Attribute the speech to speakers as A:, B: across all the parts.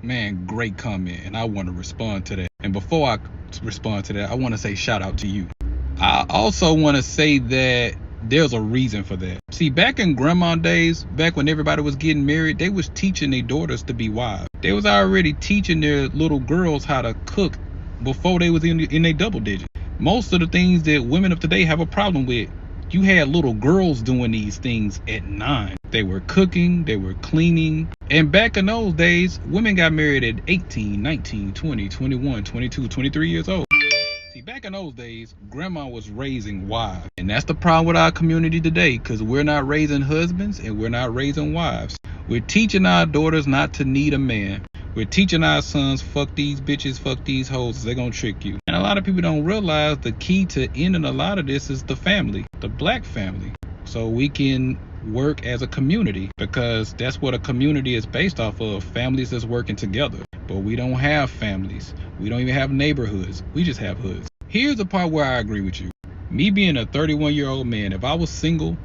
A: Man, great comment, and I want to respond to that. And before I respond to that, I want to say shout out to you. I also want to say that there's a reason for that. See, back in grandma days, back when everybody was getting married, they was teaching their daughters to be wives. They was already teaching their little girls how to cook before they was in their double digits. Most of the things that women of today have a problem with, you had little girls doing these things at 9. They were cooking, they were cleaning. And back in those days, women got married at 18, 19, 20, 21, 22, 23 years old. See, back in those days, grandma was raising wives. And that's the problem with our community today, because we're not raising husbands and we're not raising wives. We're teaching our daughters not to need a man. We're teaching our sons, fuck these bitches, fuck these hoes, they're gonna trick you. And a lot of people don't realize the key to ending a lot of this is the family, the black family. So we can work as a community, because that's what a community is based off of, families that's working together. But we don't have families. We don't even have neighborhoods. We just have hoods. Here's the part where I agree with you. Me being a 31-year-old man, if I was single,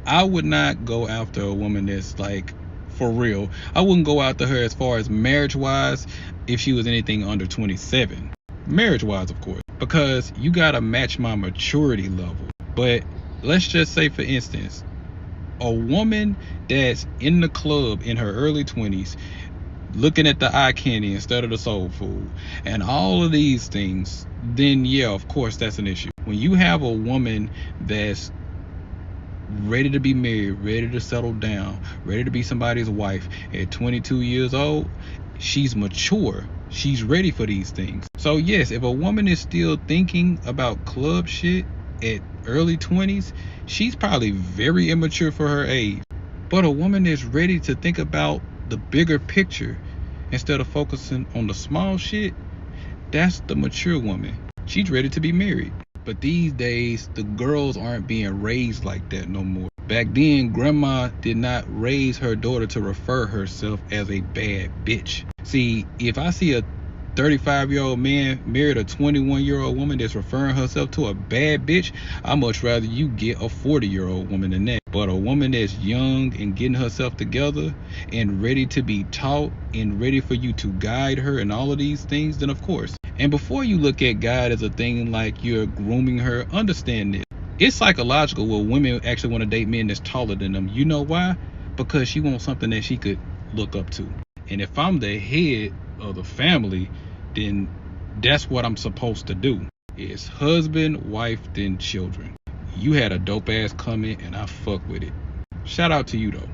A: I would not go after a woman that's like, for real. I wouldn't go after her as far as marriage-wise if she was anything under 27. Marriage-wise, of course. Because you gotta match my maturity level. But let's just say, for instance, a woman that's in the club in her early 20s, looking at the eye candy instead of the soul food, and all of these things, then yeah, of course that's an issue. When you have a woman that's ready to be married, ready to settle down, ready to be somebody's wife at 22 years old, she's mature. She's ready for these things. So yes, if a woman is still thinking about club shit at early 20s, she's probably very immature for her age. But a woman is ready to think about the bigger picture instead of focusing on the small shit, that's the mature woman. She's ready to be married. But these days, the girls aren't being raised like that no more. Back then, grandma did not raise her daughter to refer herself as a bad bitch. See, if I see a 35-year-old man married a 21-year-old woman that's referring herself to a bad bitch, I'd much rather you get a 40-year-old woman than that. But a woman that's young and getting herself together and ready to be taught and ready for you to guide her and all of these things, then of course. And before you look at God as a thing like you're grooming her, understand this. It's psychological where women actually want to date men that's taller than them. You know why? Because she wants something that she could look up to. And if I'm the head of the family, then that's what I'm supposed to do. It's husband, wife, then children. You had a dope ass comment and I fuck with it. Shout out to you though.